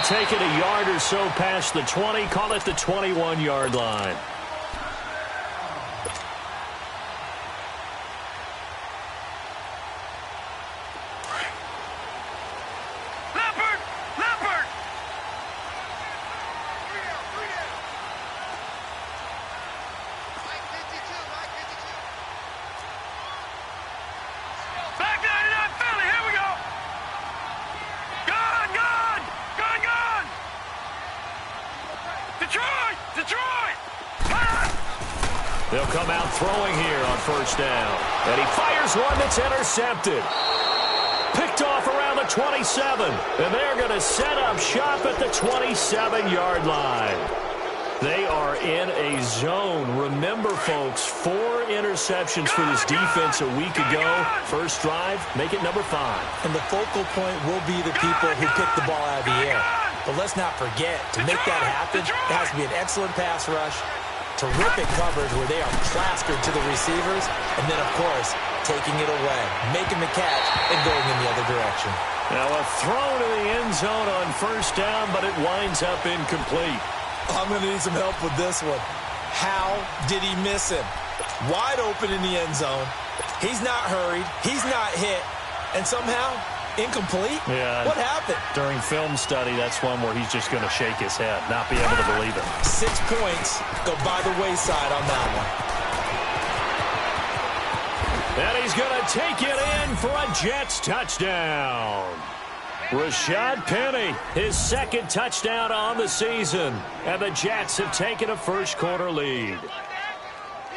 take it a yard or so past the 20. Call it the 21-yard line. They'll come out throwing here on first down. And he fires one that's intercepted. Picked off around the 27. And they're going to set up shop at the 27-yard line. They are in a zone. Remember, folks, 4 interceptions for this defense a week ago. First drive, make it number 5. And the focal point will be the people who pick the ball out of the air. But let's not forget, to make that happen, it has to be an excellent pass rush, terrific coverage where they are plastered to the receivers, and then, of course, taking it away, making the catch, and going in the other direction. Now a throw to the end zone on first down, but it winds up incomplete. I'm going to need some help with this one. How did he miss him? Wide open in the end zone. He's not hurried. He's not hit. And somehow, incomplete? Yeah. What happened? During film study, that's one where he's just going to shake his head, not be able to believe it. 6 points go by the wayside on that one. And he's going to take it in for a Jets touchdown. Rashad Penny, his second touchdown on the season. And the Jets have taken a first-quarter lead.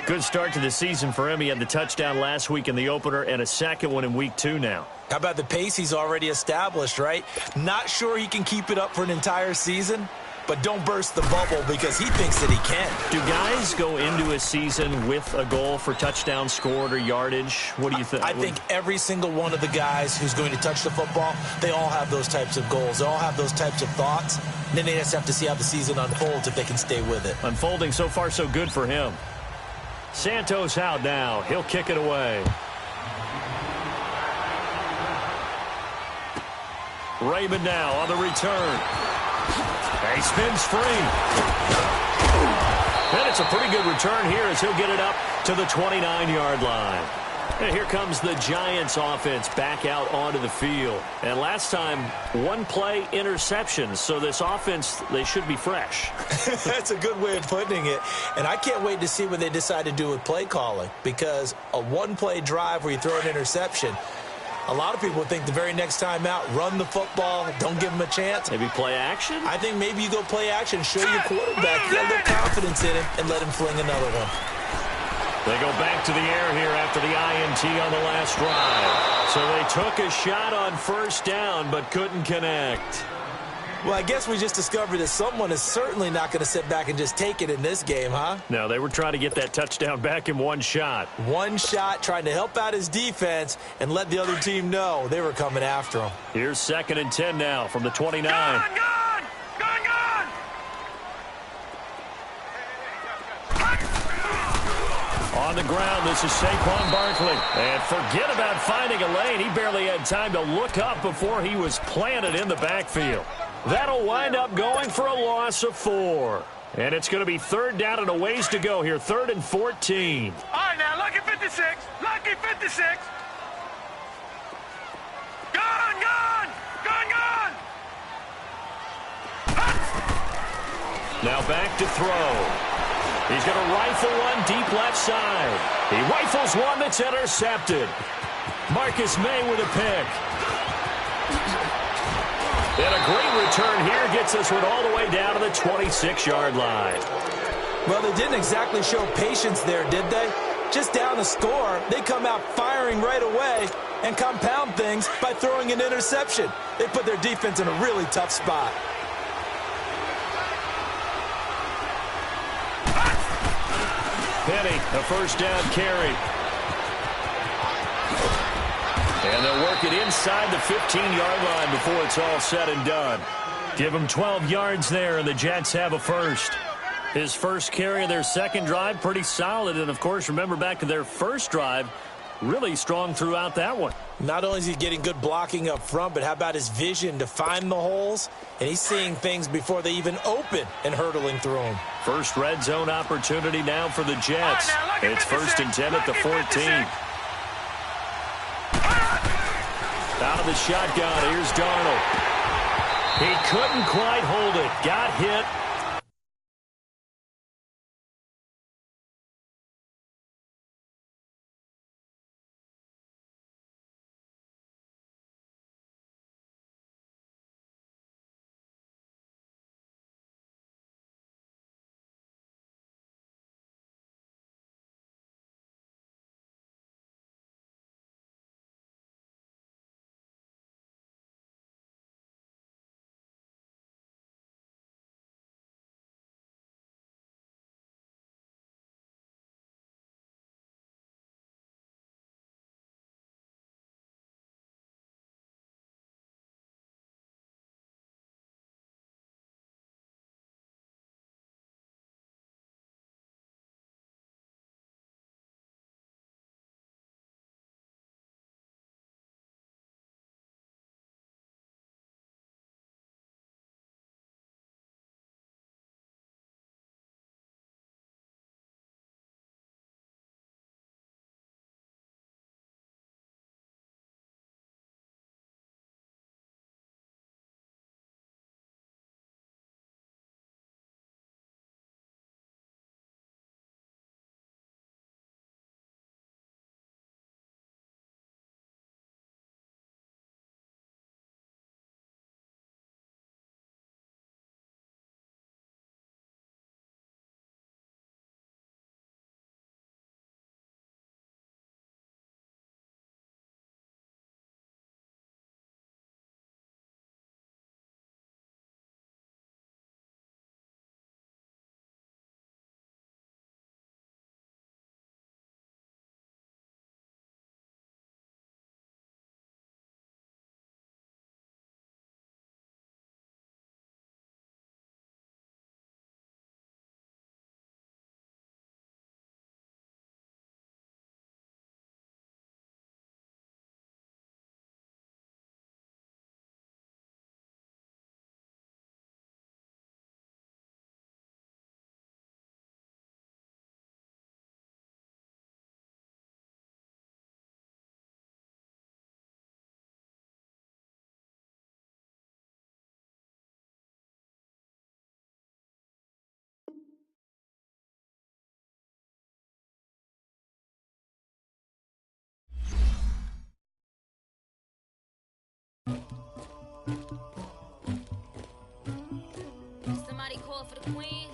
Good start to the season for him. He had the touchdown last week in the opener and a second one in week 2 now. How about the pace he's already established, right? Not sure he can keep it up for an entire season, but don't burst the bubble because he thinks that he can. Do guys go into a season with a goal for touchdown scored or yardage? What do you think? I think every single one of the guys who's going to touch the football, they all have those types of goals. They all have those types of thoughts. And then they just have to see how the season unfolds if they can stay with it. Unfolding so far so good for him. Santos out now. He'll kick it away. Raymond now on the return. He spins free. And it's a pretty good return here as he'll get it up to the 29-yard line. And here comes the Giants offense back out onto the field. And last time, 1-play interceptions. So this offense, they should be fresh. That's a good way of putting it. And I can't wait to see what they decide to do with play calling. Because a 1-play drive where you throw an interception, a lot of people think the very next time out, run the football, don't give him a chance. Maybe play action? I think maybe you go play action, show your quarterback, get a little confidence in him, and let him fling another one. They go back to the air here after the INT on the last drive. So they took a shot on first down but couldn't connect. Well, I guess we just discovered that someone is certainly not going to sit back and just take it in this game, huh? No, they were trying to get that touchdown back in one shot. One shot, trying to help out his defense and let the other team know they were coming after him. Here's 2nd and 10 now from the 29. Gone! On the ground, this is Saquon Barkley. And forget about finding a lane. He barely had time to look up before he was planted in the backfield. That'll wind up going for a loss of 4. And it's going to be 3rd down and a ways to go here. 3rd and 14. All right, now, lucky 56. Lucky 56. Gone! Now back to throw. He's going to rifle one deep left side. He rifles one that's intercepted. Marcus May with a pick. And a great return here gets us one all the way down to the 26-yard line. Well, they didn't exactly show patience there, did they? Just down a score, they come out firing right away and compound things by throwing an interception. They put their defense in a really tough spot. Penny, a first down carry. And they'll work it inside the 15-yard line before it's all said and done. Give them 12 yards there, and the Jets have a first. His first carry of their second drive, pretty solid. And, of course, remember back to their first drive, really strong throughout that one. Not only is he getting good blocking up front, but how about his vision to find the holes? And he's seeing things before they even open and hurtling through them. First red zone opportunity now for the Jets. And it's 1st and 10 at the 14. Out of the shotgun, here's Darnold. He couldn't quite hold it. Got hit. Somebody call for the queen.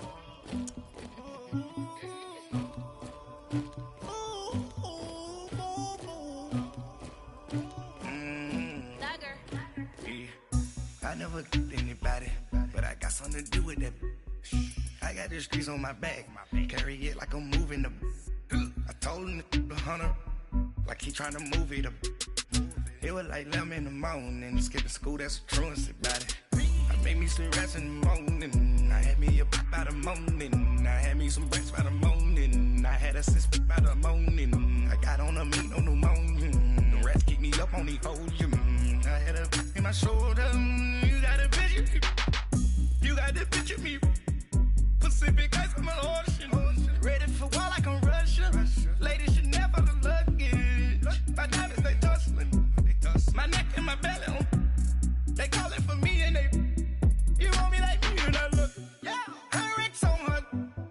I never did anybody, but I got something to do with that. I got the streets on my back, carry it like I'm moving the. I told him the hunter, like he trying to move it up. It was like 11 in the morning, skipping school, that's a truancy about it. I made me some rats in the morning, I had me a pop by the morning, I had me some breaks by the morning, I had a sis by the morning, I got on a meat on the morning, the rats keep me up on the ocean, I had a in my shoulder, you got a picture, you got the picture me, Pacific ice on my ocean, ready for war like I'm Russian, ladies should never the luggage, my diamonds they tussling. My neck and my belly, they calling for me and they, you want me like me and I look, yeah, her Rex on her,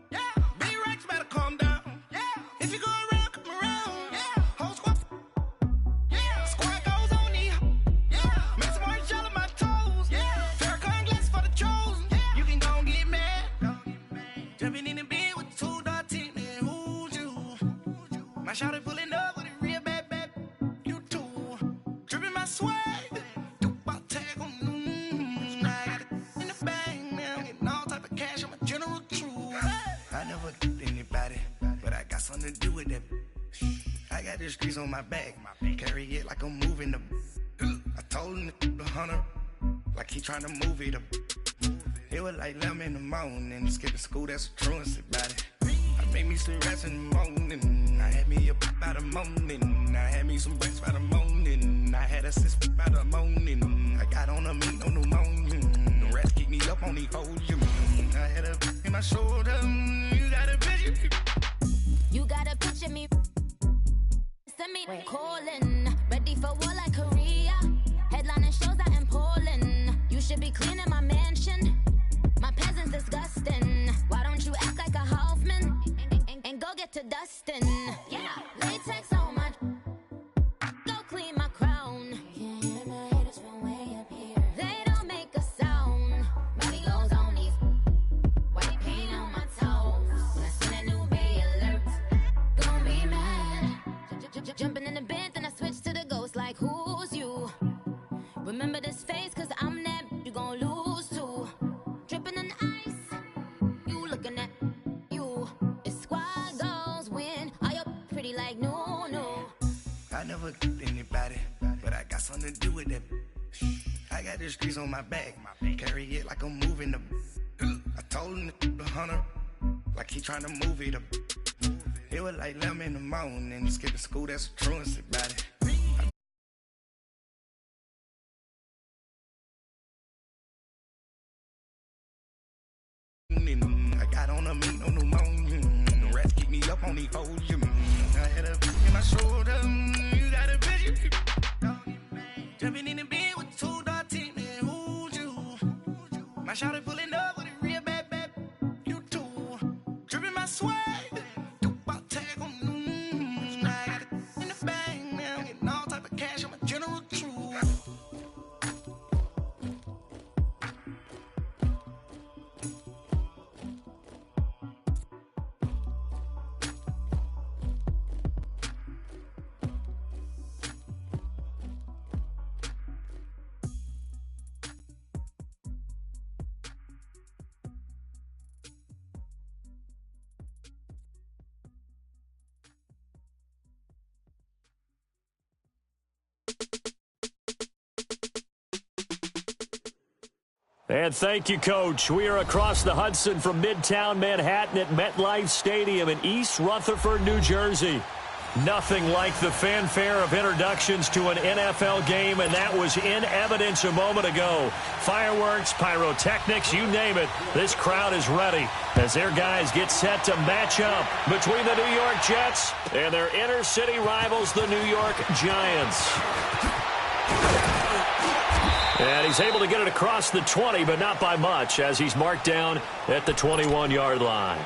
yeah, B-Rex better calm down, yeah, if you go around, come around, yeah, whole squad, yeah, squad goes on me, yeah, make some orange gel on my toes, yeah, Farrakhan glass for the chosen, yeah, you can go and get mad, jumping in the bed with 2 dark teeth, man, who's you, my shawty pulling up with a real bad, you too. Dripping my swag, Dubai tag on, I got it in the bag now, getting all type of cash, I'm a general true. I never did anybody, but I got something to do with that. I got the streets on my back, carry it like I'm moving the. I told him the hunter, like he trying to move it up. It was like 11 in the morning, skipping school, that's a truancy about it. I Make me still rest in the morning. I had me up by the morning. I had me some breaks by the morning. I had a sis by the morning. I got on a meat, no pneumonia. The rats keep me up on the podium. I had a in my shoulder. You got a picture. You gotta picture me. Send me calling. Ready for war like Korea. Headlining shows out in Poland. You should be cleaning my mansion. My peasants disgusting. Why don't you act like a Hoffman and go get to Dustin? Yeah, latex on my. Go clean my crown. Can't hear my haters from way up here. They don't make a sound. Body goes on these. White paint on my toes. When I send a new Bay alert, gonna be mad. Jumping in the bed, then I switch to the ghost like who's you? Remember this face, cause I'm that you gon' lose too. Dripping in ice, you looking at you. It's squad goals win. Are you pretty like no? I never anybody, but I got something to do with that. I got the streets on my back, carry it like I'm moving the. I told him the hunter, like he trying to move it up. It was like 11 in the morning, skipping school, that's a truancy about it. I got on a meat, no pneumonia. The rats keep me up on the podium. I had a in my shoulder. You got a picture. Jumping in the bed with 2 dark teeth, man. Who's you? My shawty pulling up with a real bad. You too. Dripping my swag. Dubai tag on. I got it in the bag now. Getting all type of cash. I'm a general true. And thank you, Coach. We are across the Hudson from Midtown Manhattan at MetLife Stadium in East Rutherford, New Jersey. Nothing like the fanfare of introductions to an NFL game, and that was in evidence a moment ago. Fireworks, pyrotechnics, you name it. This crowd is ready as their guys get set to match up between the New York Jets and their inner-city rivals, the New York Giants. And he's able to get it across the 20, but not by much, as he's marked down at the 21-yard line.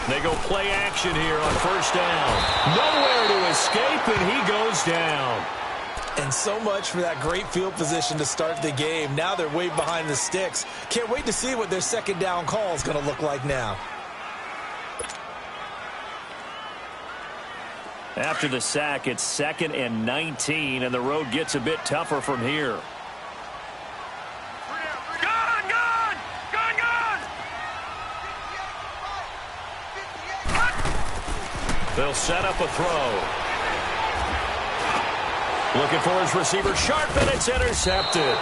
They go play action here on first down. Nowhere to escape, and he goes down. And so much for that great field position to start the game. Now they're way behind the sticks. Can't wait to see what their second down call is going to look like now. After the sack, it's 2nd and 19, and the road gets a bit tougher from here. They'll set up a throw. Looking for his receiver, Sharp, and it's intercepted.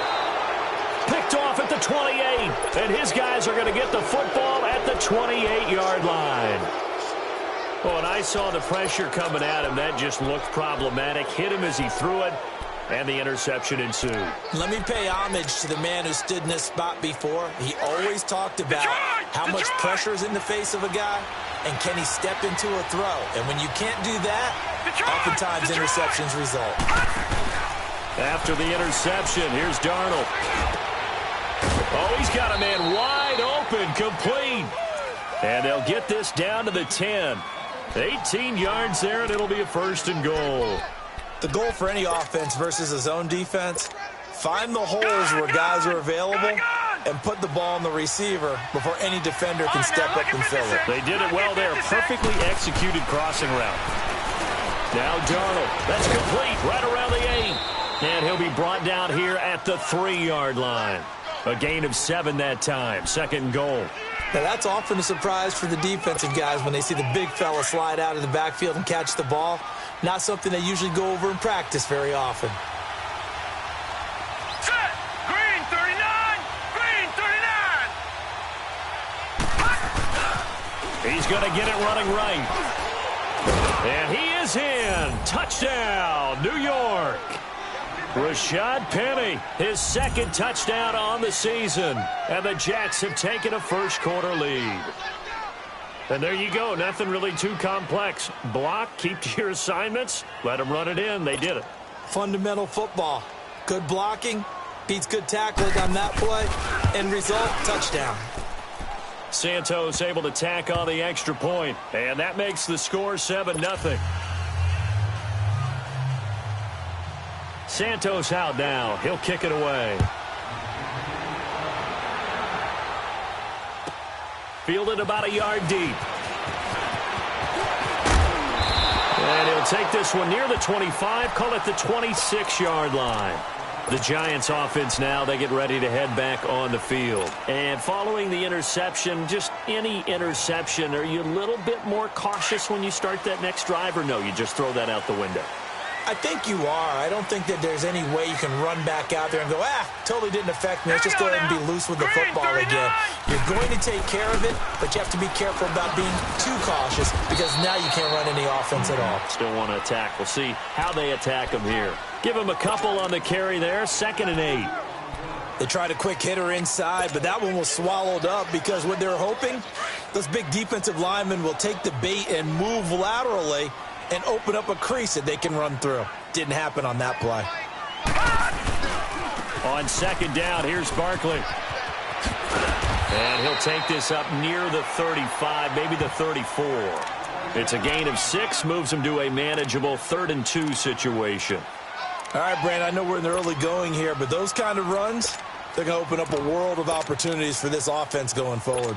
Picked off at the 28, and his guys are going to get the football at the 28-yard line. Well, when I saw the pressure coming at him, that just looked problematic. Hit him as he threw it, and the interception ensued. Let me pay homage to the man who stood in this spot before. He always talked about how much pressure is in the face of a guy, and can he step into a throw. And when you can't do that, oftentimes interceptions result. After the interception, here's Darnold. Oh, he's got a man wide open, complete. And they'll get this down to the 10. 18 yards there, and it'll be a 1st and goal. The goal for any offense versus a zone defense, find the holes where guys are available and put the ball on the receiver before any defender can step up and fill it. They did it well there. Perfectly executed crossing route. Now Darnold. That's complete right around the 8. And he'll be brought down here at the 3-yard line. A gain of 7 that time. 2nd and goal. Now, that's often a surprise for the defensive guys when they see the big fella slide out of the backfield and catch the ball. Not something they usually go over in practice very often. Set. Green 39. Green 39. He's going to get it running right. And he is in. Touchdown, New York. Rashad Penny, his 2nd touchdown on the season. And the Jets have taken a first-quarter lead. And there you go. Nothing really too complex. Block, keep to your assignments, let them run it in. They did it. Fundamental football. Good blocking, beats good tackling on that play. End result, touchdown. Santos able to tack on the extra point. And that makes the score 7-0. Santos out now. He'll kick it away. Fielded about a yard deep. And he'll take this one near the 25, call it the 26-yard line. The Giants offense now, they get ready to head back on the field. And following the interception, just any interception, are you a little bit more cautious when you start that next drive, or no, you just throw that out the window? I think you are. I don't think that there's any way you can run back out there and go, totally didn't affect me. Let's just go ahead and be loose with the football again. You're going to take care of it, but you have to be careful about being too cautious because now you can't run any offense at all. Still want to attack. We'll see how they attack him here. Give him a couple on the carry there. 2nd and 8. They tried a quick hitter inside, but that one was swallowed up because what they're hoping, those big defensive linemen will take the bait and move laterally and open up a crease that they can run through. Didn't happen on that play. On 2nd down, here's Barkley. And he'll take this up near the 35, maybe the 34. It's a gain of 6, moves him to a manageable 3rd and 2 situation. All right, Brandon, I know we're in the early going here, but those kind of runs, they're going to open up a world of opportunities for this offense going forward.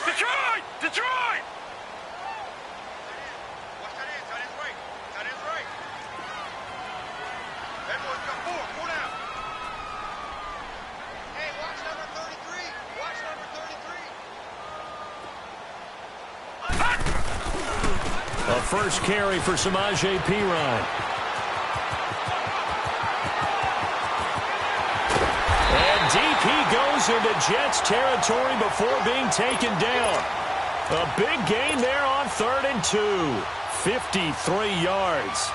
Detroit! Detroit! A first carry for Samaje Perine. And deep he goes into Jets territory before being taken down. A big gain there on 3rd and 2. 53 yards.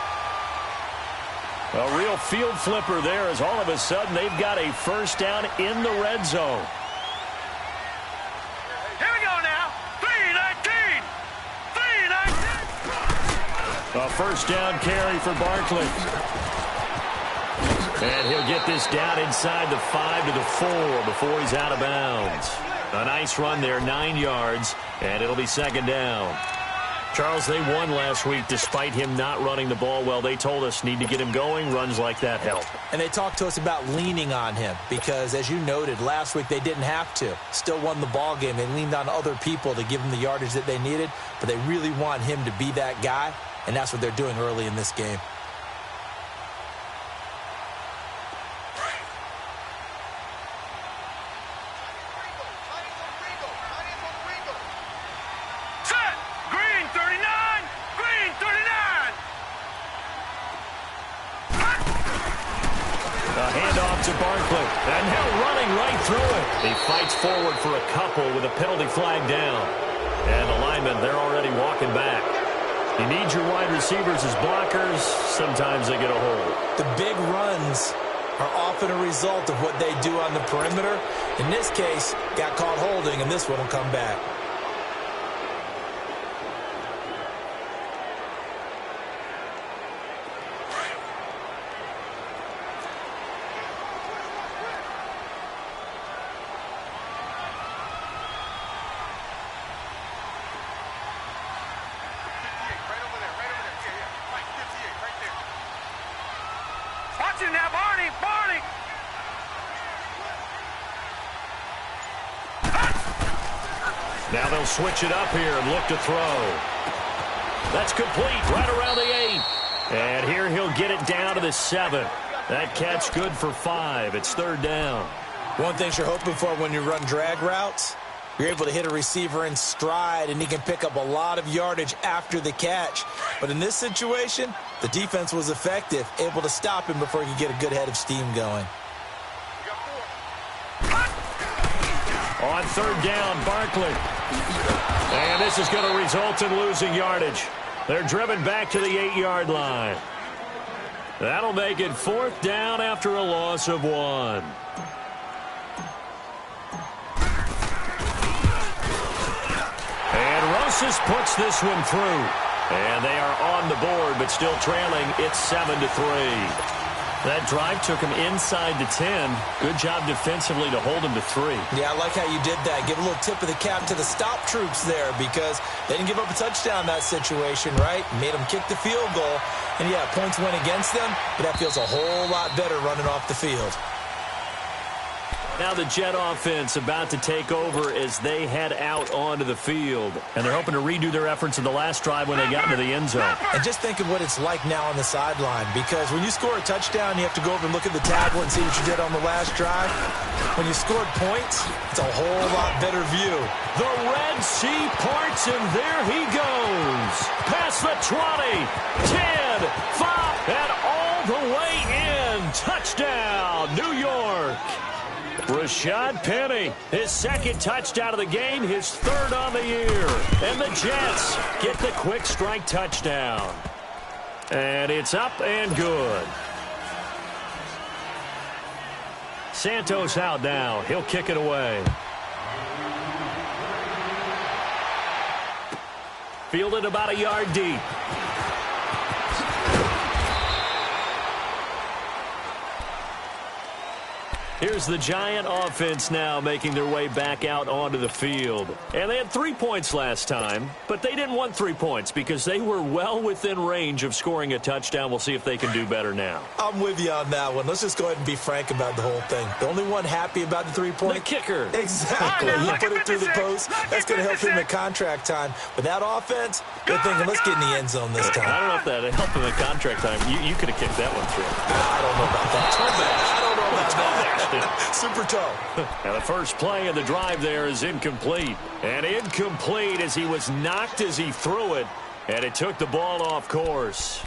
A real field flipper there as all of a sudden they've got a first down in the red zone. Here we go now. 3-19. 3-19. A first down carry for Barkley. And he'll get this down inside the 5 to the 4 before he's out of bounds. A nice run there, 9 yards, and it'll be 2nd down. Charles, they won last week despite him not running the ball well. They told us need to get him going. Runs like that help. And they talked to us about leaning on him because, as you noted, last week they didn't have to. Still won the ball game. They leaned on other people to give them the yardage that they needed, but they really want him to be that guy, and that's what they're doing early in this game. To Barkley, and now running right through it. He fights forward for a couple with a penalty flag down. And the linemen, they're already walking back. You need your wide receivers as blockers. Sometimes they get a hold. The big runs are often a result of what they do on the perimeter. In this case, got caught holding, and this one will come back. Now they'll switch it up here and look to throw. That's complete right around the 8. And here he'll get it down to the 7. That catch good for 5. It's third down. One thing you're hoping for when you run drag routes, you're able to hit a receiver in stride, and he can pick up a lot of yardage after the catch. But in this situation, the defense was effective, able to stop him before he could get a good head of steam going. On third down, Barkley. And this is going to result in losing yardage. They're driven back to the 8-yard line. That'll make it fourth down after a loss of 1. And Rosas puts this one through. And they are on the board, but still trailing. It's 7-3. That drive took him inside the 10. Good job defensively to hold him to 3. Yeah, I like how you did that. Give a little tip of the cap to the stop troops there because they didn't give up a touchdown in that situation, right? Made them kick the field goal. And, yeah, points went against them, but that feels a whole lot better running off the field. Now the Jet offense about to take over as they head out onto the field. And they're hoping to redo their efforts in the last drive when they got into the end zone. And just think of what it's like now on the sideline, because when you score a touchdown, you have to go over and look at the tablet and see what you did on the last drive. When you scored points, it's a whole lot better view. The Red Sea parts, and there he goes. Past the 20, 10, 5, and all the way in. Touchdown, New York. Rashad Penny, his second touchdown of the game, his third on the year. And the Jets get the quick strike touchdown. And it's up and good. Santos out now. He'll kick it away. Fielded about a yard deep. Here's the Giant offense now making their way back out onto the field. And they had 3 points last time, but they didn't want 3 points because they were well within range of scoring a touchdown. We'll see if they can do better now. I'm with you on that one. Let's just go ahead and be frank about the whole thing. The only one happy about the 3-point? The kicker. Exactly. He put it through the post. That's going to help him at contract time. But that offense, they're thinking, let's get in the end zone this time. I don't know if that helped him at contract time. You could have kicked that one through. I don't know about that. I don't know about that. Super toe. Now the first play of the drive there is incomplete. And incomplete as he was knocked as he threw it. And it took the ball off course.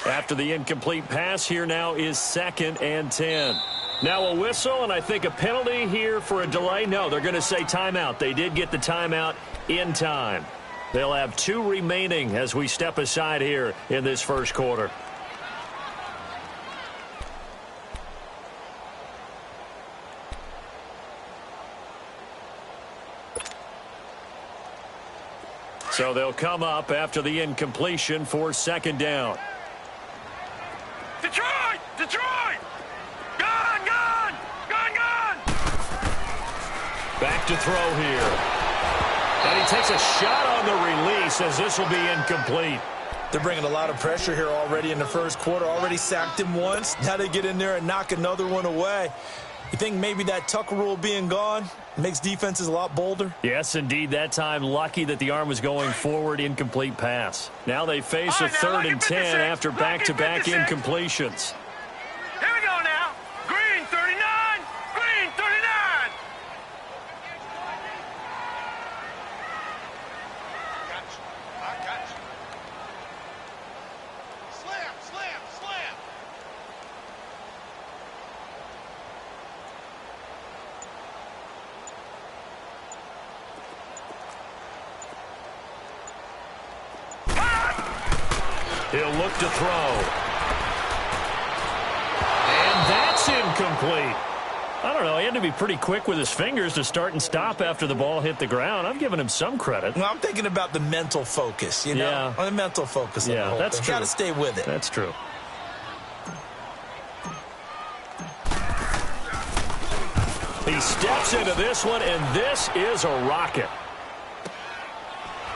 After the incomplete pass, here now is 2nd and 10. Now a whistle, and I think a penalty here for a delay. No, they're going to say timeout. They did get the timeout in time. They'll have 2 remaining as we step aside here in this first quarter. So they'll come up after the incompletion for 2nd down. Detroit! Detroit! Gone! Gone! Gone! Gone! Back to throw here. And he takes a shot on the release as this will be incomplete. They're bringing a lot of pressure here already in the first quarter. Already sacked him once. Now they get in there and knock another one away. You think maybe that Tucker rule being gone makes defenses a lot bolder? Yes, indeed. That time, lucky that the arm was going forward, incomplete pass. Now they face a 3rd and 10 after back-to-back incompletions. Here we go now. Green 39. Green 39. I got you. Slam, slam, slam. He'll look to throw. And that's incomplete. I don't know. He had to be pretty quick with his fingers to start and stop after the ball hit the ground. I'm giving him some credit. Well, I'm thinking about the mental focus, you know? Yeah. On the mental focus of the whole that's thing. true. Got to stay with it. That's true. He steps into this one, and this is a rocket.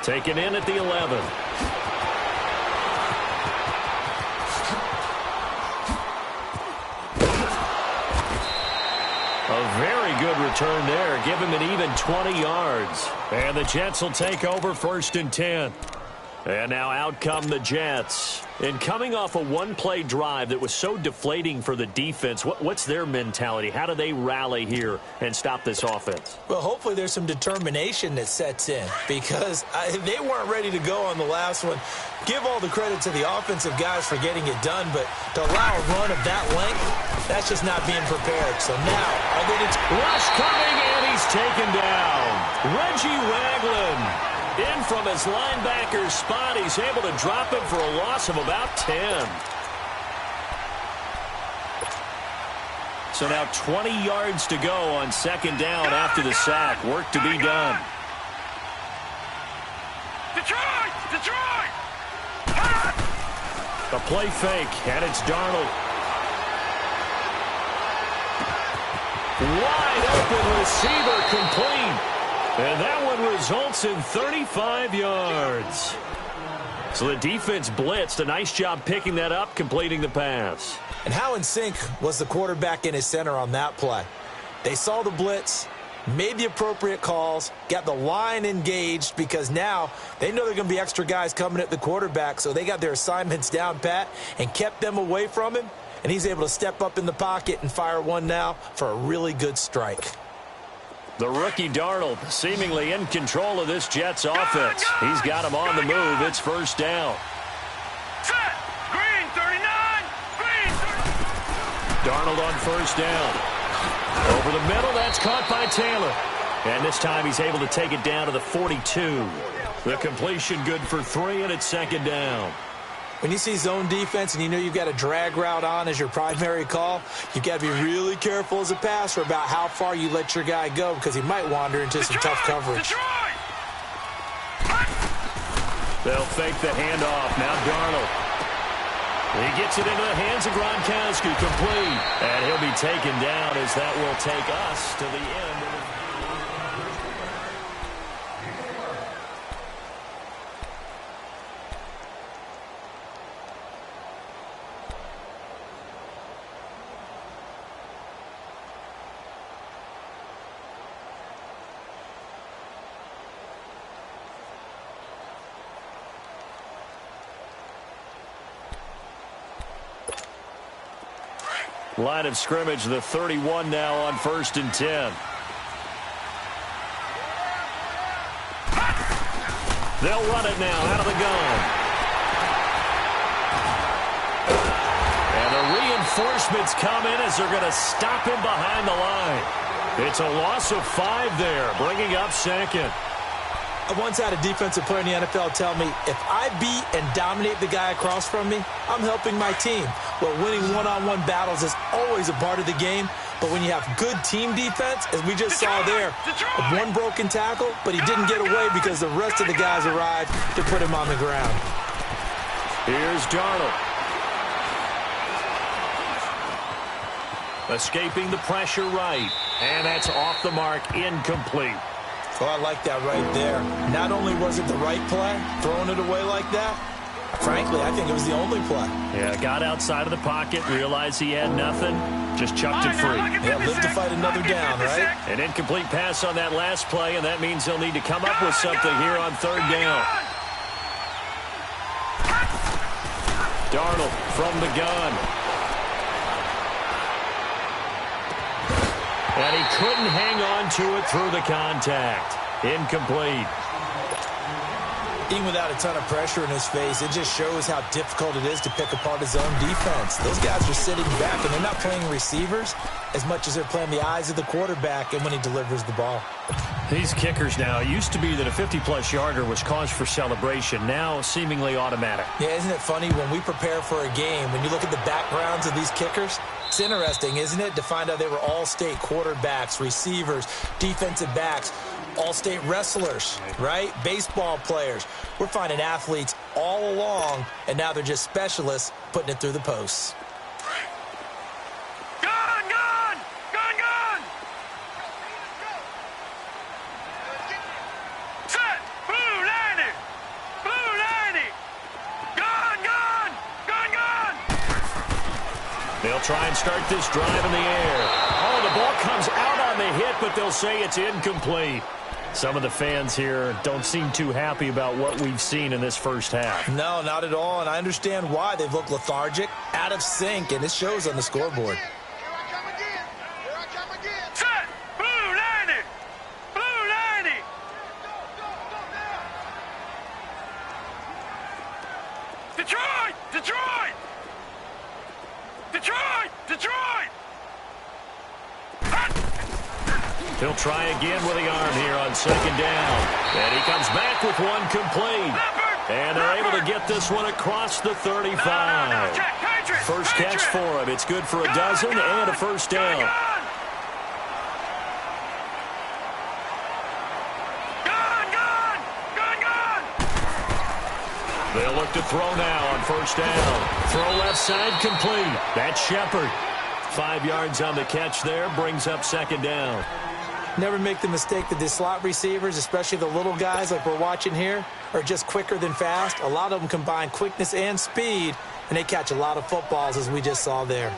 Taken in at the 11. A very good return there. Give him an even 20 yards. And the Jets will take over 1st and 10. And now out come the Jets. And coming off a one-play drive that was so deflating for the defense, what's their mentality? How do they rally here and stop this offense? Well, hopefully there's some determination that sets in because they weren't ready to go on the last one. Give all the credit to the offensive guys for getting it done, but to allow a run of that length, that's just not being prepared. So now, rush coming, and he's taken down. Reggie Ragland. In from his linebacker spot, he's able to drop him for a loss of about 10. So now 20 yards to go on 2nd down after the sack. Work to be done. Detroit! A play fake, and it's Darnold. Wide open receiver complete. And that one results in 35 yards. So the defense blitzed. A nice job picking that up, completing the pass. And how in sync was the quarterback and his center on that play? They saw the blitz, made the appropriate calls, got the line engaged because now they know there are going to be extra guys coming at the quarterback, so they got their assignments down pat and kept them away from him, and he's able to step up in the pocket and fire one now for a really good strike. The rookie Darnold seemingly in control of this Jets offense. He's got him on the move. It's 1st down. Set! Green 39! Green 30! Darnold on 1st down. Over the middle, that's caught by Taylor. And this time he's able to take it down to the 42. The completion good for 3, and it's 2nd down. When you see zone defense and you know you've got a drag route on as your primary call, you've got to be really careful as a passer about how far you let your guy go because he might wander into some tough coverage. They'll fake the handoff. Now Darnold. He gets it into the hands of Gronkowski, complete. And he'll be taken down as that will take us to the end of the line of scrimmage, the 31 now on 1st and 10. They'll run it now out of the gun. And the reinforcements come in as they're going to stop him behind the line. It's a loss of 5 there, bringing up 2nd. I once had a defensive player in the NFL tell me, if I beat and dominate the guy across from me, I'm helping my team. Well, winning one-on-one battles is always a part of the game, but when you have good team defense, as we just saw there, one broken tackle, but he didn't get away because the rest of the guys arrived to put him on the ground. Here's Darnold. Escaping the pressure right, and that's off the mark, incomplete. Oh, I like that right there. Not only was it the right play, throwing it away like that, frankly, I think it was the only play. Yeah, got outside of the pocket, realized he had nothing, just chucked it free. Yeah, live to fight another down, right? An incomplete pass on that last play, and that means they'll need to come up with something here on 3rd down. Darnold from the gun. And he couldn't hang on to it through the contact. Incomplete. Even without a ton of pressure in his face, it just shows how difficult it is to pick apart his own defense. Those guys are sitting back, and they're not playing receivers. as much as they're playing the eyes of the quarterback and when he delivers the ball. These kickers now, it used to be that a 50-plus yarder was cause for celebration. Now seemingly automatic. Yeah, isn't it funny when we prepare for a game, when you look at the backgrounds of these kickers, it's interesting, isn't it, to find out they were all-state quarterbacks, receivers, defensive backs, all-state wrestlers, right? Baseball players. We're finding athletes all along, and now they're just specialists putting it through the posts. They'll try and start this drive in the air. Oh, the ball comes out on the hit, but they'll say it's incomplete. Some of the fans here don't seem too happy about what we've seen in this first half. No, not at all, and I understand why. They've looked lethargic, out of sync, and it shows on the scoreboard. Set! Blue 90! Blue 90! Detroit! Detroit! Detroit! Detroit! He'll try again with the arm here on second down. And he comes back with one complete. And they're able to get this one across the 35. First catch for him. It's good for a dozen and a first down. They'll look to throw now on first down. Throw left side complete. That's Shepard. 5 yards on the catch there. Brings up second down. Never make the mistake that the slot receivers, especially the little guys like we're watching here, are just quicker than fast. A lot of them combine quickness and speed, and they catch a lot of footballs, as we just saw there.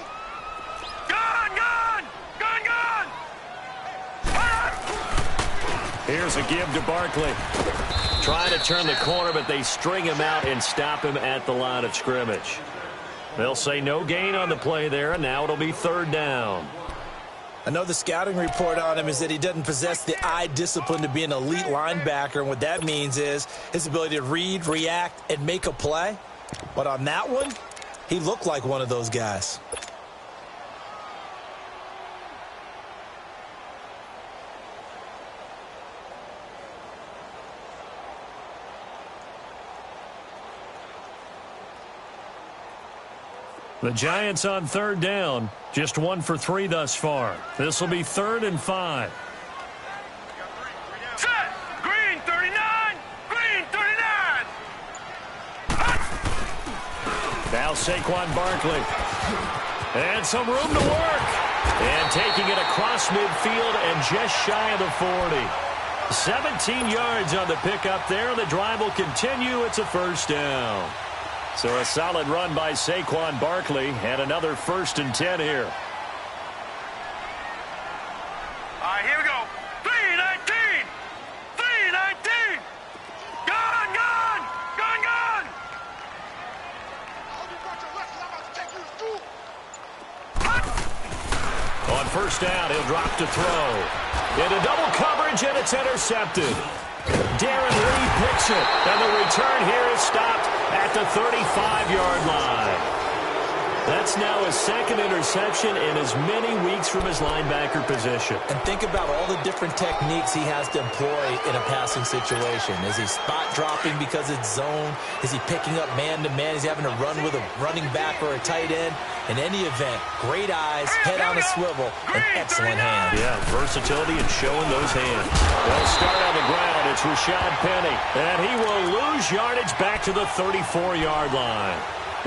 Here's a give to Barkley. Trying to turn the corner, but they string him out and stop him at the line of scrimmage. They'll say no gain on the play there, and now it'll be third down. I know the scouting report on him is that he doesn't possess the eye discipline to be an elite linebacker, and what that means is his ability to read, react, and make a play. But on that one, he looked like one of those guys. The Giants on third down. Just 1 for 3 thus far. This will be 3rd and 5. Set! Green 39! Green 39! Now Saquon Barkley. And some room to work. And taking it across midfield and just shy of the 40. 17 yards on the pickup there. The drive will continue. It's a first down. So a solid run by Saquon Barkley and another 1st and 10 here. All right, here we go. 319! 319! Gone, gone! Gone, gone! On first down, he'll drop to throw. Into double coverage, and it's intercepted. Darren Lee picks it, and the return here is stopped at the 35-yard line. That's now his 2nd interception in as many weeks from his linebacker position. And think about all the different techniques he has to employ in a passing situation. Is he spot dropping because it's zone? Is he picking up man-to-man? Is he having to run with a running back or a tight end? In any event, great eyes, head on a swivel, and excellent hands. Yeah, versatility and showing those hands. They'll start on the ground. It's Rashad Penny, and he will lose yardage back to the 34-yard line.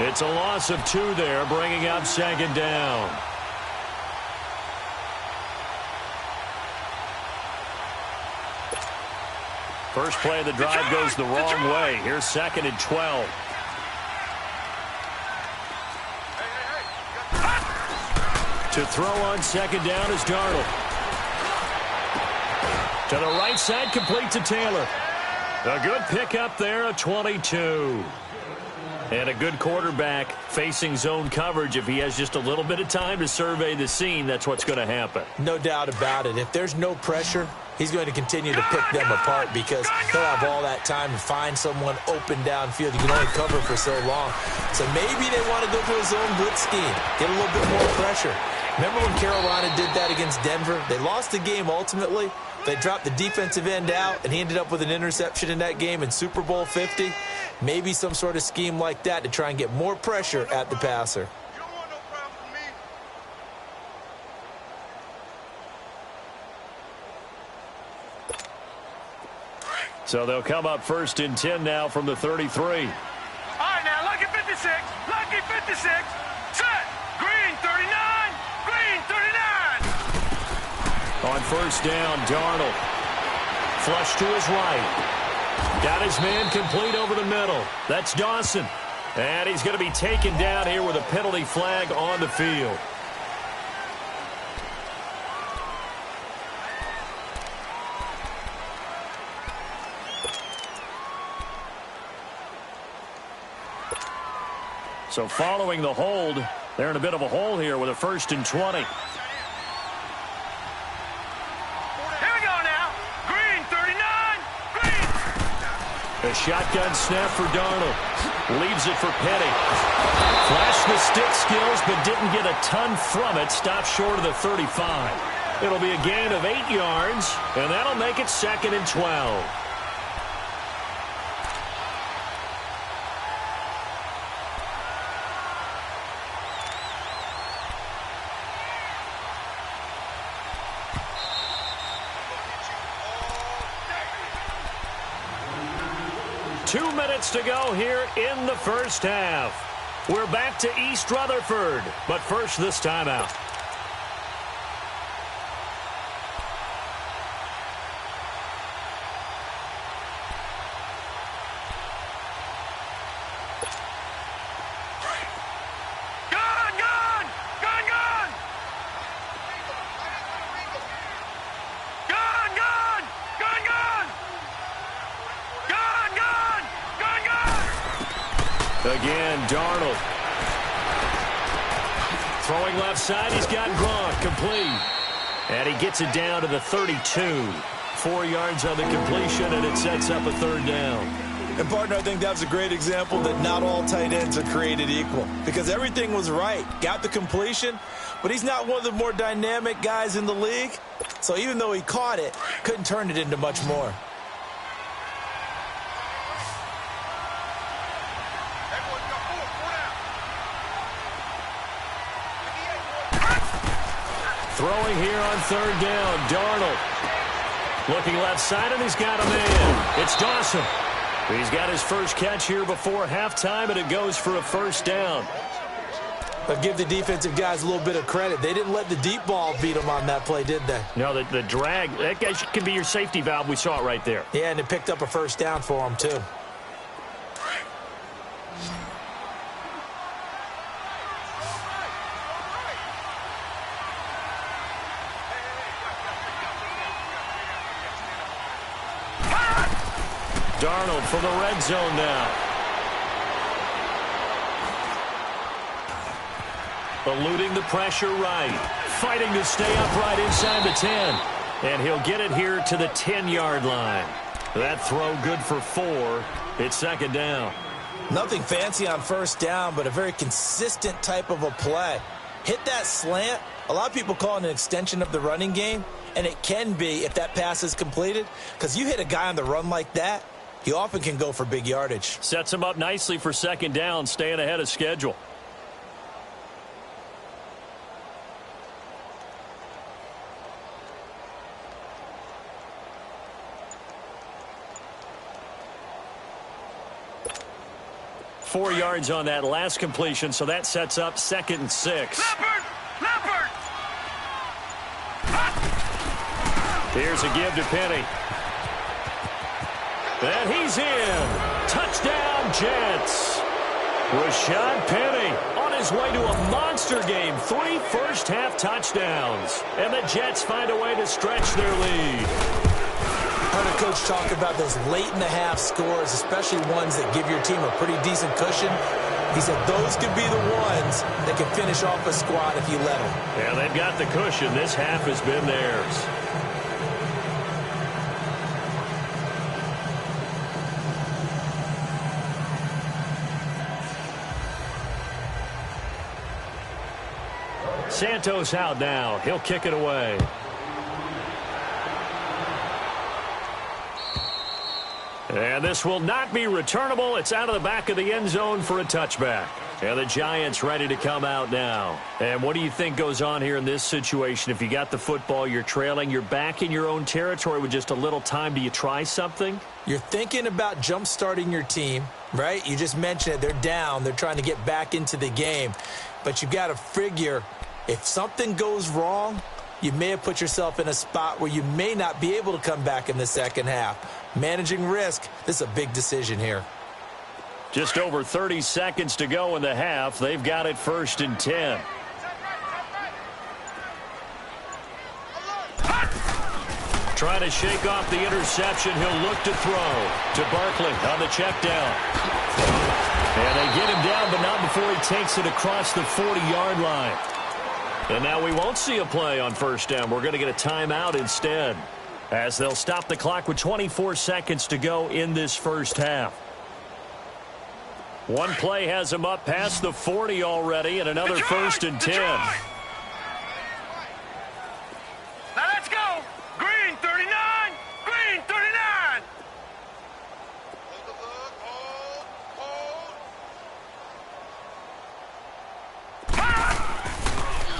It's a loss of 2 there, bringing up second down. First play of the drive goes the wrong way. Here's 2nd and 12. To throw on second down is Darnold. To the right side, complete to Taylor. A good pickup there, a 22. And a good quarterback facing zone coverage. If he has just a little bit of time to survey the scene, that's what's going to happen. No doubt about it. If there's no pressure, he's going to continue to pick them apart because he'll have all that time to find someone open downfield. You can only cover for so long. So maybe they want to go to a zone blitz scheme, get a little bit more pressure. Remember when Carolina did that against Denver? They lost the game ultimately. They dropped the defensive end out, and he ended up with an interception in that game in Super Bowl 50. Maybe some sort of scheme like that to try and get more pressure at the passer. So they'll come up 1st and 10 now from the 33. All right, now, lucky 56. Lucky 56. Set. Green 39. Green 39. On 1st down, Darnold. Flush to his right. Got his man complete over the middle. That's Dawson. And he's going to be taken down here with a penalty flag on the field. So following the hold, they're in a bit of a hole here with a 1st and 20. A shotgun snap for Darnold. Leaves it for Petty. Flashed the stick skills, but didn't get a ton from it. Stopped short of the 35. It'll be a gain of 8 yards, and that'll make it 2nd and 12. Two minutes to go here in the first half. We're back to East Rutherford, but first this timeout. Again, Darnold. Throwing left side, he's got Gronk complete. And he gets it down to the 32. 4 yards on the completion, and it sets up a 3rd down. And, partner, I think that was a great example that not all tight ends are created equal. Because everything was right. Got the completion, but he's not one of the more dynamic guys in the league. So even though he caught it, couldn't turn it into much more. Throwing here on 3rd down, Darnold. Looking left side, and he's got a man. It's Dawson. He's got his first catch here before halftime, and it goes for a 1st down. But give the defensive guys a little bit of credit. They didn't let the deep ball beat them on that play, did they? No, the drag, that guy can be your safety valve. We saw it right there. Yeah, and it picked up a 1st down for him, too. Darnold from the red zone now. Eluding the pressure right. Fighting to stay upright inside the 10. And he'll get it here to the 10-yard line. That throw good for 4. It's 2nd down. Nothing fancy on 1st down, but a very consistent type of a play. Hit that slant. A lot of people call it an extension of the running game, and it can be if that pass is completed, because you hit a guy on the run like that, he often can go for big yardage. Sets him up nicely for 2nd down, staying ahead of schedule. Four yards on that last completion, so that sets up 2nd and 6. Leopard! Here's a give to Penny. And he's in. Touchdown, Jets. Rashad Penny on his way to a monster game. 3 first-half touchdowns. And the Jets find a way to stretch their lead. Heard a coach talk about those late-in-the-half scores, especially ones that give your team a pretty decent cushion. He said those could be the ones that can finish off a squad if you let them. Yeah, they've got the cushion. This half has been theirs. Santos out now. He'll kick it away. And this will not be returnable. It's out of the back of the end zone for a touchback. And the Giants ready to come out now. And what do you think goes on here in this situation? If you got the football, you're trailing, you're back in your own territory with just a little time. Do you try something? You're thinking about jump-starting your team, right? You just mentioned it. They're down. They're trying to get back into the game. But you've got to figure if something goes wrong, you may have put yourself in a spot where you may not be able to come back in the second half. Managing risk, this is a big decision here. Just over 30 seconds to go in the half. They've got it 1st and 10. Trying to shake off the interception. He'll look to throw to Barkley on the check down. And they get him down, but not before he takes it across the 40-yard line. And now we won't see a play on 1st down. We're going to get a timeout instead, as they'll stop the clock with 24 seconds to go in this first half. One play has him up past the 40 already, and another 1st and 10. Now let's go. Green 39. Green 39.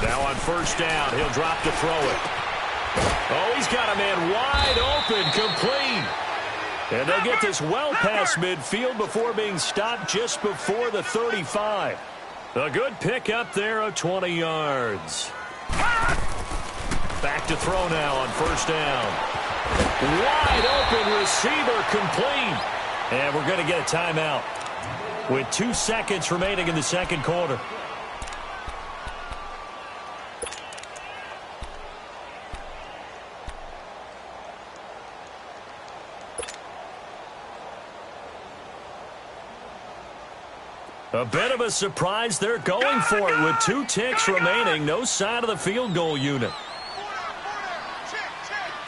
Now on 1st down, he'll drop to throw it. Oh, he's got a man wide open, complete. And they'll get this well past midfield before being stopped just before the 35. A good pick up there of 20 yards. Back to throw now on 1st down. Wide open receiver, complete. And we're going to get a timeout with 2 seconds remaining in the second quarter. A bit of a surprise. They're going for it with 2 ticks remaining. No sign of the field goal unit.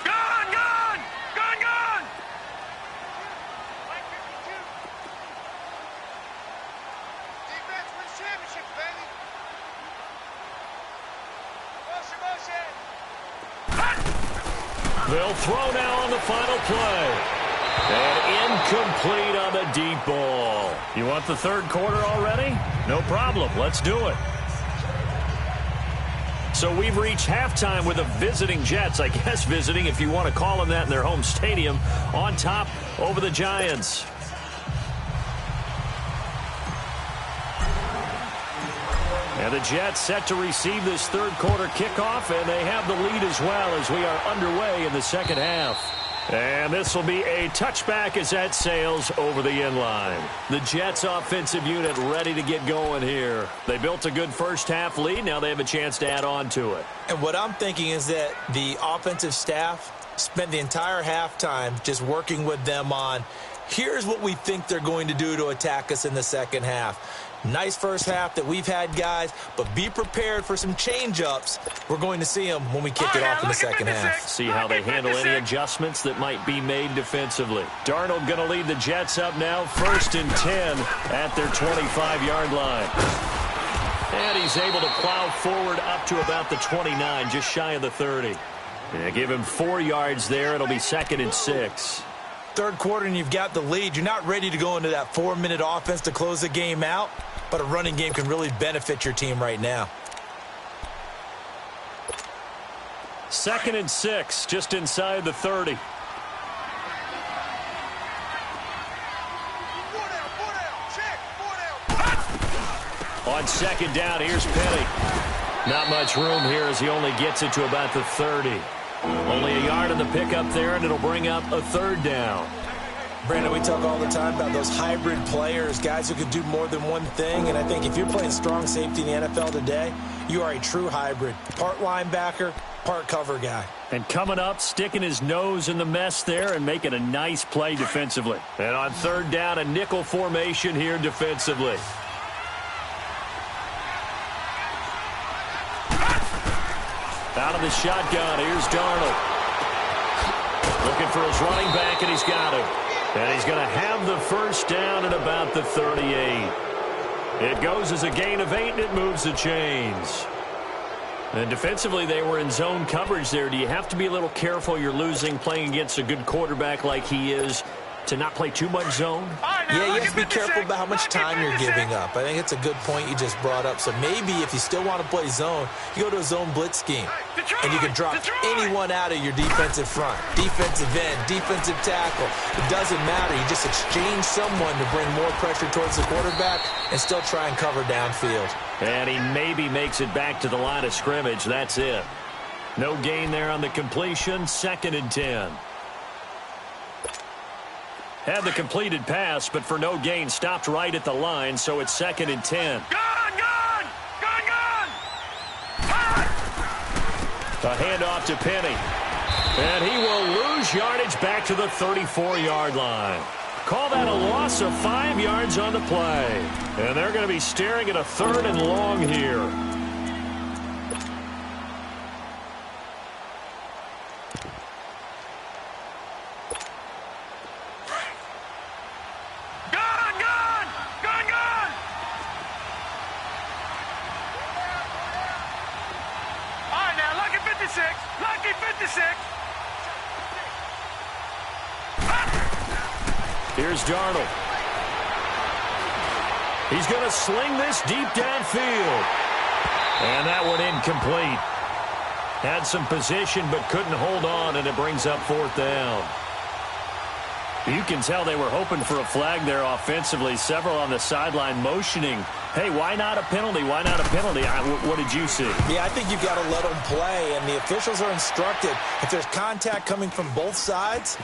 Gone, gone, gone, gone. Defense wins championships, baby. Motion. They'll throw now on the final play. And incomplete on the deep ball. You want the third quarter already? No problem. Let's do it. So we've reached halftime with the visiting Jets. I guess visiting, if you want to call them that, in their home stadium, on top over the Giants. And the Jets set to receive this third quarter kickoff, and they have the lead as well as we are underway in the second half. And this will be a touchback as that sails over the end line. The Jets offensive unit ready to get going here. They built a good first half lead. Now they have a chance to add on to it. And what I'm thinking is that the offensive staff spent the entire halftime just working with them on, here's what we think they're going to do to attack us in the second half. Nice first half that we've had, guys, but be prepared for some change-ups. We're going to see them when we kick it off in the second half. See how they handle any adjustments that might be made defensively. Darnold going to lead the Jets up now, 1st and 10 at their 25-yard line. And he's able to plow forward up to about the 29, just shy of the 30. Yeah, give him 4 yards there. It'll be 2nd and 6. Third quarter and you've got the lead. You're not ready to go into that 4-minute offense to close the game out, but a running game can really benefit your team right now. 2nd and 6, just inside the 30. On 2nd down, here's Penny. Not much room here as he only gets it to about the 30. Only a yard in the pickup there, and it'll bring up a 3rd down. Brandon, we talk all the time about those hybrid players, guys who could do more than one thing, and I think if you're playing strong safety in the NFL today, you are a true hybrid. Part linebacker, part cover guy. And coming up, sticking his nose in the mess there and making a nice play defensively. And on 3rd down, a nickel formation here defensively. Out of the shotgun, here's Darnold. Looking for his running back, and he's got him. And he's going to have the 1st down at about the 38. It goes as a gain of 8, and it moves the chains. And defensively, they were in zone coverage there. Do you have to be a little careful you're losing playing against a good quarterback like he is to not play too much zone? Yeah, you have to be careful about how much time you're giving up. I think it's a good point you just brought up. So maybe if you still want to play zone, you go to a zone blitz scheme. And you can drop anyone out of your defensive front, defensive end, defensive tackle. It doesn't matter. You just exchange someone to bring more pressure towards the quarterback and still try and cover downfield. And he maybe makes it back to the line of scrimmage. That's it. No gain there on the completion. 2nd and 10. Had the completed pass, but for no gain, stopped right at the line, so it's 2nd and 10. A handoff to Penny. And he will lose yardage back to the 34-yard line. Call that a loss of 5 yards on the play. And they're going to be staring at a 3rd and long here. Lucky 56. Here's Darnold. He's going to sling this deep downfield. And that one incomplete. Had some position but couldn't hold on, and it brings up 4th down. You can tell they were hoping for a flag there offensively. Several on the sideline motioning, hey, why not a penalty? Why not a penalty? What did you see? Yeah, I think you've got to let them play, and the officials are instructed. If there's contact coming from both sides,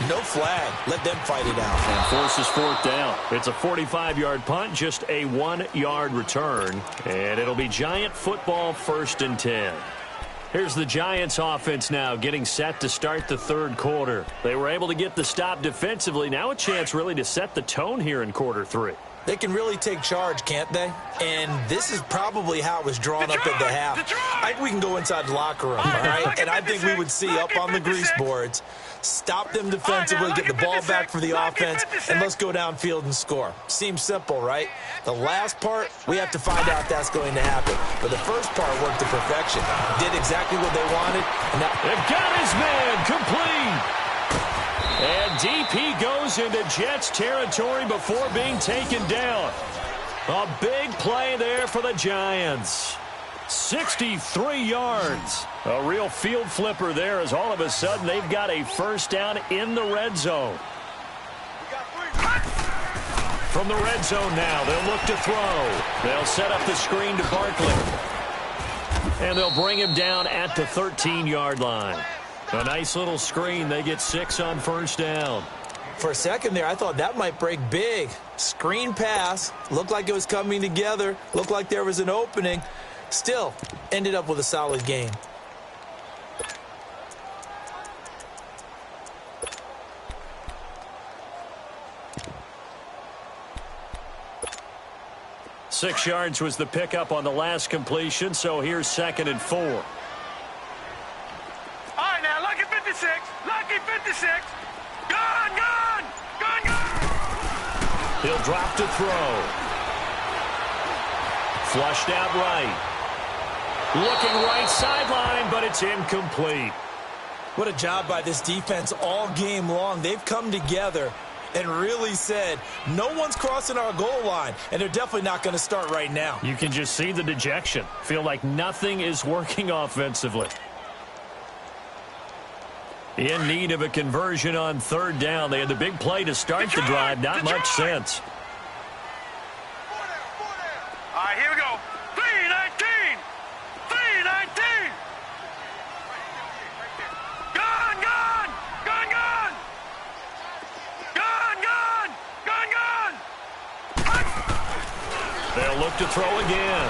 no flag. Let them fight it out. And forces 4th down. It's a 45-yard punt, just a 1-yard return. And it'll be Giant football, 1st and 10. Here's the Giants offense now getting set to start the 3rd quarter. They were able to get the stop defensively. Now a chance really to set the tone here in quarter 3. They can really take charge, can't they? And this is probably how it was drawn up at the half. I think we can go inside the locker room, all right? And I think we would see up on the grease boards, stop them defensively, get the ball back for the offense, and let's go downfield and score. Seems simple, right? The last part, we have to find out that's going to happen. But the first part worked to perfection. Did exactly what they wanted. And now they've got his man complete. And DP goes into Jets territory before being taken down. A big play there for the Giants. 63 yards. A real field flipper there as all of a sudden they've got a 1st down in the red zone. From the red zone now, they'll look to throw. They'll set up the screen to Barkley. And they'll bring him down at the 13-yard line. A nice little screen. They get 6 on 1st down. For a second there, I thought that might break big. Screen pass. Looked like it was coming together. Looked like there was an opening. Still, ended up with a solid game. Six yards was the pickup on the last completion, so here's 2nd and 4. Lucky 56. Lucky 56. Gone, gone. Gone, gone. He'll drop to throw. Flushed out right. Looking right sideline, but it's incomplete. What a job by this defense all game long. They've come together and really said, no one's crossing our goal line, and they're definitely not going to start right now. You can just see the dejection. Feel like nothing is working offensively. In need of a conversion on 3rd down. They had the big play to start the drive. Not much sense. All right, here we go. 3-19. 3-19. Gone, gone. Gone, gone. Gone, gone. Gone, gone. They'll look to throw again.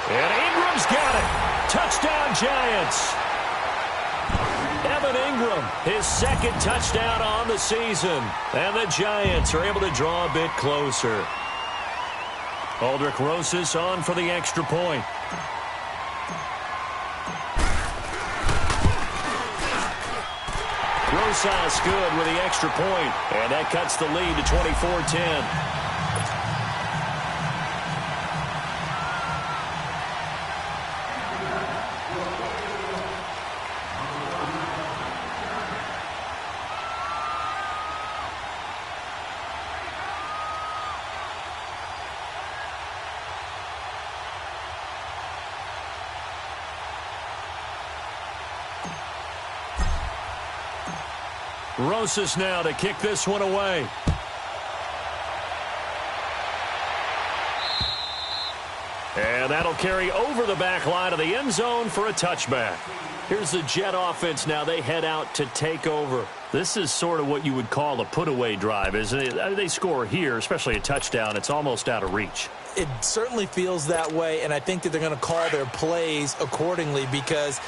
And Ingram's got it. Touchdown, Giants. Evan Ingram, his 2nd touchdown on the season. And the Giants are able to draw a bit closer. Aldrick Rosas on for the extra point. Rosas good with the extra point. And that cuts the lead to 24-10. Rosas now to kick this one away. And that'll carry over the back line of the end zone for a touchback. Here's the Jet offense now. They head out to take over. This is sort of what you would call a put-away drive, isn't it? They score here, especially a touchdown. It's almost out of reach. It certainly feels that way, and I think that they're going to call their plays accordingly, because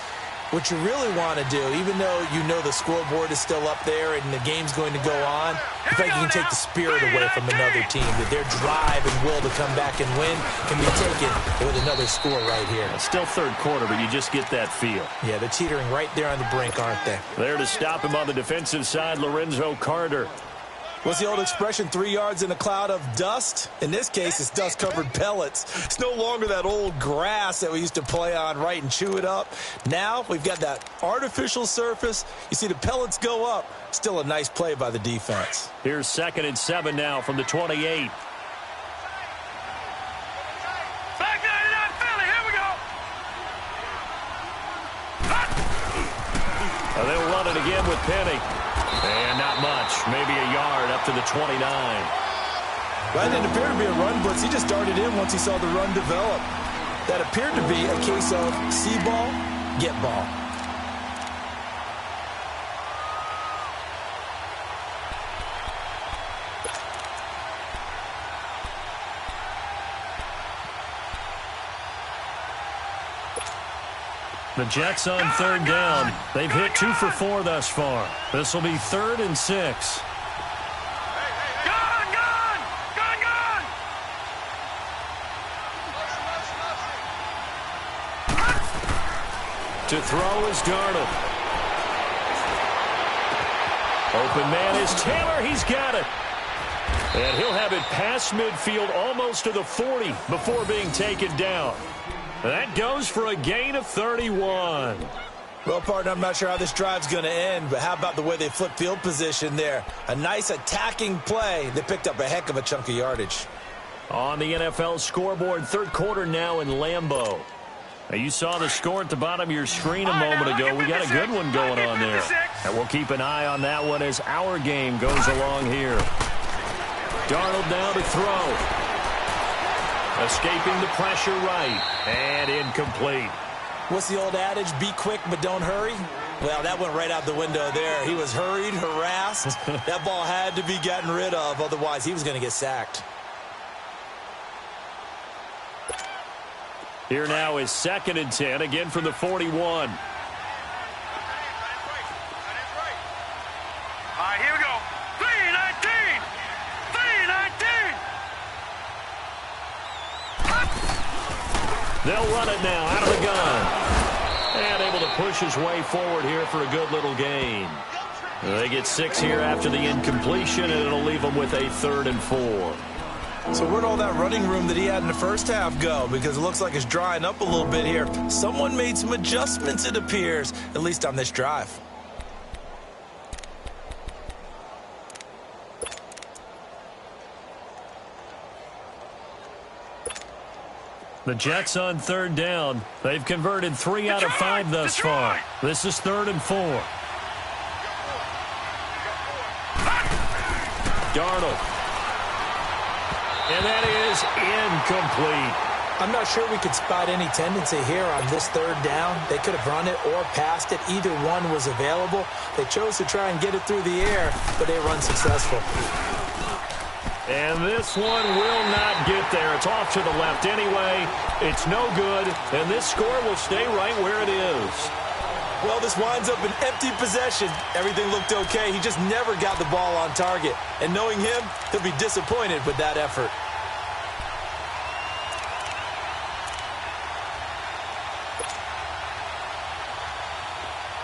what you really want to do, even though you know the scoreboard is still up there and the game's going to go on, I think you can take the spirit away from another team, that their drive and will to come back and win can be taken with another score right here. It's still third quarter, but you just get that feel. Yeah, they're teetering right there on the brink, aren't they? There to stop him on the defensive side, Lorenzo Carter. What's the old expression, 3 yards in a cloud of dust? In this case, it's dust-covered pellets. It's no longer that old grass that we used to play on, right, and chew it up. Now we've got that artificial surface. You see the pellets go up. Still a nice play by the defense. Here's 2nd and 7 now from the 28. Back 99 Philly, here we go. They'll run it again with Penny. And not much, maybe a yard up to the 29. Well, it didn't appear to be a run blitz. He just darted in once he saw the run develop. That appeared to be a case of see ball, get ball. The Jets on 3rd down. They've hit 2 for 4 thus far. This will be 3rd and 6. Gun! To throw is Darnold. Open man is Taylor. He's got it. And he'll have it past midfield almost to the 40 before being taken down. That goes for a gain of 31. Well, partner, I'm not sure how this drive's going to end, but how about the way they flip field position there? A nice attacking play. They picked up a heck of a chunk of yardage. On the NFL scoreboard, 3rd quarter now in Lambeau. Now, you saw the score at the bottom of your screen a moment ago. We got a good one going on there. And we'll keep an eye on that one as our game goes along here. Darnold now to throw. Escaping the pressure right. And incomplete. What's the old adage? Be quick, but don't hurry? Well, that went right out the window there. He was hurried, harassed. That ball had to be gotten rid of. Otherwise, he was going to get sacked. Here now is 2nd and 10, again from the 41. All right, here we go. 3-19. 3-19. They'll run it now out of the gun. And able to push his way forward here for a good little gain. They get 6 here after the incompletion, and it'll leave them with a 3rd and 4. So where'd all that running room that he had in the first half go? Because it looks like it's drying up a little bit here. Someone made some adjustments, it appears, at least on this drive. The Jets on 3rd down. They've converted 3 out of 5 thus far. This is 3rd and 4. Darnold. And that is incomplete. I'm not sure we could spot any tendency here on this 3rd down. They could have run it or passed it. Either one was available. They chose to try and get it through the air, but they were unsuccessful. And this one will not get there. It's off to the left anyway. It's no good, and this score will stay right where it is. Well, this winds up an empty possession. Everything looked okay. He just never got the ball on target. And knowing him, he'll be disappointed with that effort.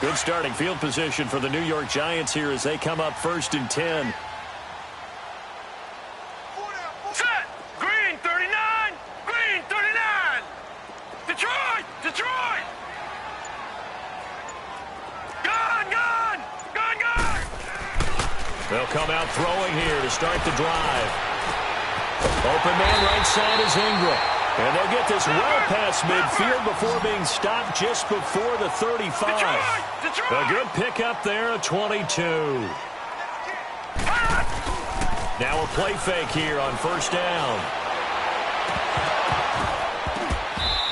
Good starting field position for the New York Giants here as they come up 1st and 10. Set. Green 39. Green 39. Detroit. Detroit. Gun. They'll come out throwing here to start the drive. Open man right side is Ingram. And they'll get this well past midfield before being stopped just before the 35. Detroit. A good pickup there, a 22. Now a play fake here on first down.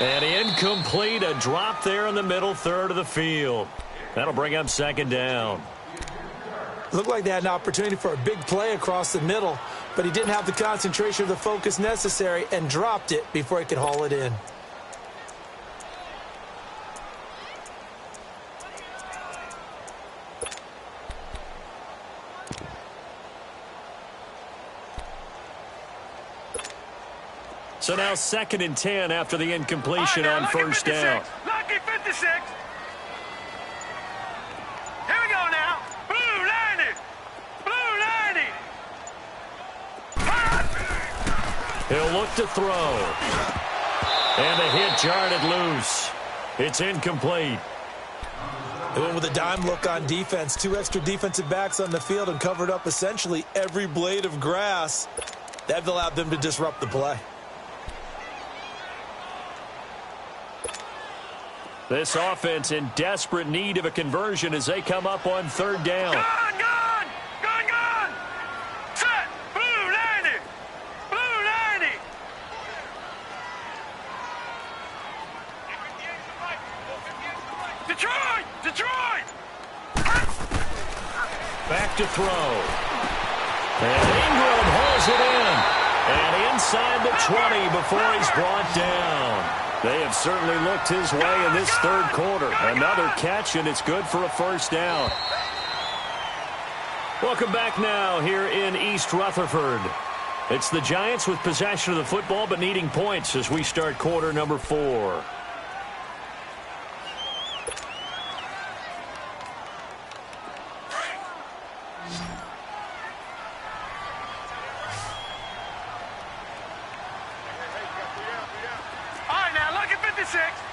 And incomplete, a drop there in the middle third of the field. That'll bring up second down. Looked like they had an opportunity for a big play across the middle, but he didn't have the concentration or the focus necessary and dropped it before he could haul it in. So now 2nd and 10 after the incompletion on first down. Lucky 56. Here we go now. Blue 90. Blue 90. He'll look to throw. And the hit jarred it loose. It's incomplete. They went with a dime look on defense. 2 extra defensive backs on the field and covered up essentially every blade of grass. That allowed them to disrupt the play. This offense in desperate need of a conversion as they come up on third down. Gone, gone, gone, gone. Set. Blue 90. Blue 90. Detroit, Detroit. Back to throw. And Ingram holds it in. And inside the 20 before he's brought down. They have certainly looked his way in this third quarter. Another catch, and it's good for a first down. Welcome back now here in East Rutherford. It's the Giants with possession of the football but needing points as we start quarter number 4.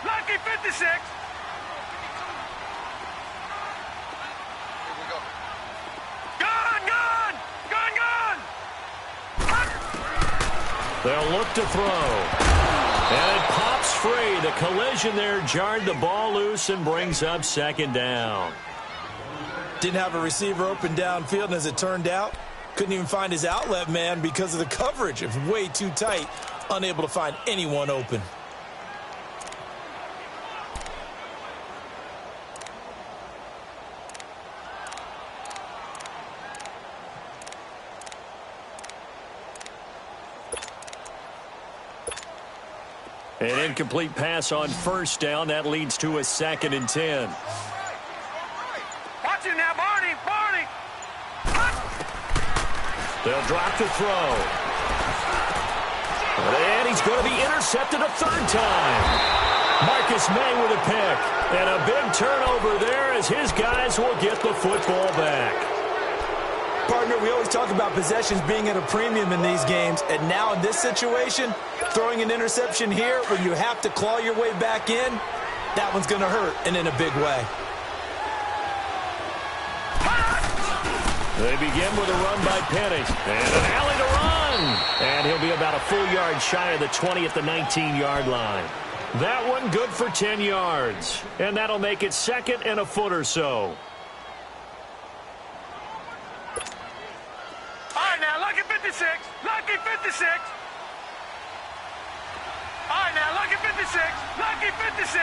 Lucky 56. Gone, gone, gone, gone. They'll look to throw. And it pops free. The collision there jarred the ball loose and brings up second down. Didn't have a receiver open downfield, and as it turned out, couldn't even find his outlet man because of the coverage. It was way too tight, unable to find anyone open. An incomplete pass on first down. That leads to a 2nd and 10. Watch it now, Barney, Barney. They'll drop the throw. And he's going to be intercepted a third time. Marcus May with a pick. And a big turnover there as his guys will get the football back. Partner, we always talk about possessions being at a premium in these games, and now in this situation, throwing an interception here when you have to claw your way back in, that one's going to hurt, and in a big way. They begin with a run by Penny, and an alley to run. And he'll be about a full yard shy of the 20 at the 19-yard line. That one good for 10 yards, and that'll make it 2nd and a foot or so. Lucky 56. Lucky 56. All right, now, lucky 56. Lucky 56.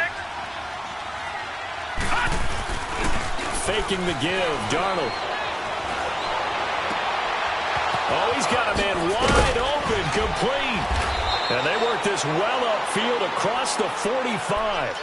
Faking the give, Darnold. Oh, he's got a man wide open, complete. And they work this well upfield across the 45.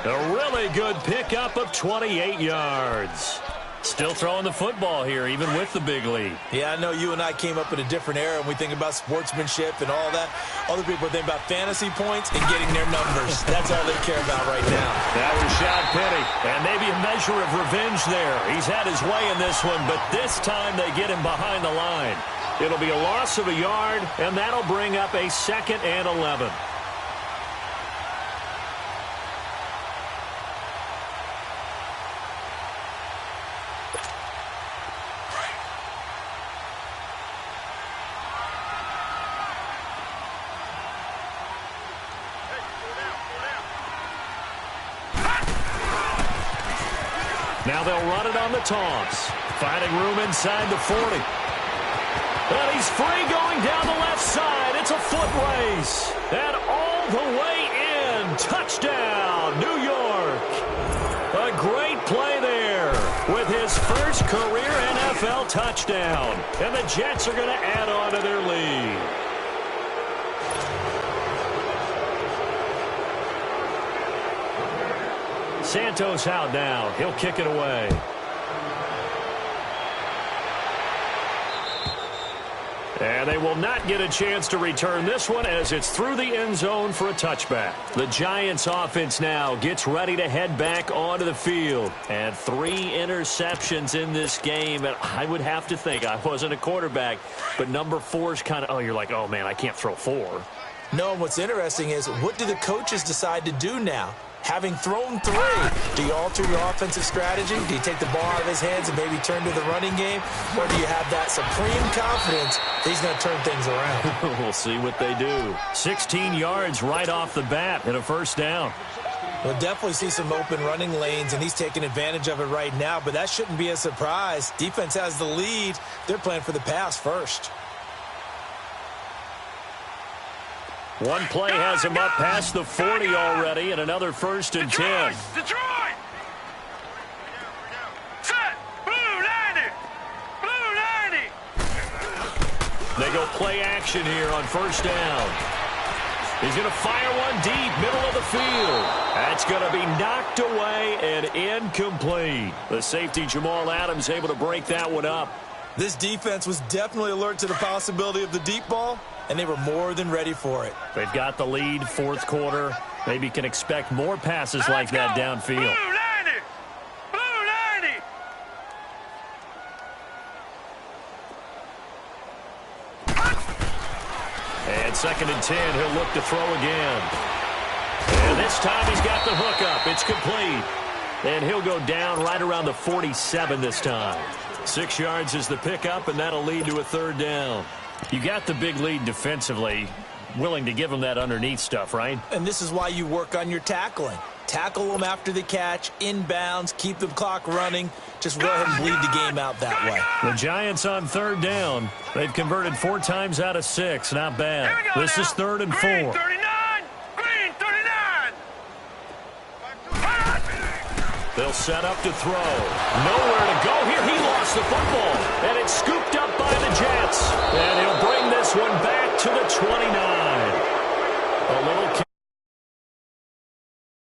A really good pickup of 28 yards. Still throwing the football here, even with the big lead. Yeah, I know you and I came up in a different era, and we think about sportsmanship and all that. Other people think about fantasy points and getting their numbers. That's all they care about right now. That was Rashad Penny, and maybe a measure of revenge there. He's had his way in this one, but this time they get him behind the line. It'll be a loss of a yard, and that'll bring up a 2nd and 11. Now they'll run it on the toss. Finding room inside the 40. And he's free going down the left side. It's a foot race. And all the way in. Touchdown, New York. A great play there with his first career NFL touchdown. And the Jets are going to add on to their lead. Santos out now. He'll kick it away. And they will not get a chance to return this one as it's through the end zone for a touchback. The Giants offense now gets ready to head back onto the field. And 3 interceptions in this game. And I would have to think, I wasn't a quarterback, but number 4 is kind of, oh, you're like, oh, man, I can't throw 4. No, what's interesting is what do the coaches decide to do now? Having thrown 3, do you alter your offensive strategy? Do you take the ball out of his hands and maybe turn to the running game? Or do you have that supreme confidence that he's going to turn things around? We'll see what they do. 16 yards right off the bat and a first down. We'll definitely see some open running lanes, and he's taking advantage of it right now, but that shouldn't be a surprise. Defense has the lead. They're playing for the pass first. One play has him up past the 40 already, and another 1st and 10. Detroit! Set! Blue 90! Blue 90! They go play action here on first down. He's going to fire one deep, middle of the field. That's going to be knocked away and incomplete. The safety, Jamal Adams, able to break that one up. This defense was definitely alert to the possibility of the deep ball, and they were more than ready for it. They've got the lead, 4th quarter. Maybe can expect more passes like that downfield. Blue 90! Blue 90! And 2nd and 10, he'll look to throw again. And this time he's got the hook up. It's complete. And he'll go down right around the 47 this time. 6 yards is the pickup, and that'll lead to a 3rd down. You got the big lead defensively. Willing to give them that underneath stuff, right? And this is why you work on your tackling. Tackle them after the catch, inbounds, keep the clock running. Just go ahead and bleed the game out that way. The Giants on 3rd down. They've converted 4 times out of 6. Not bad. This is 3rd and 4. Green 39! Green 39! They'll set up to throw. Nowhere to go here. He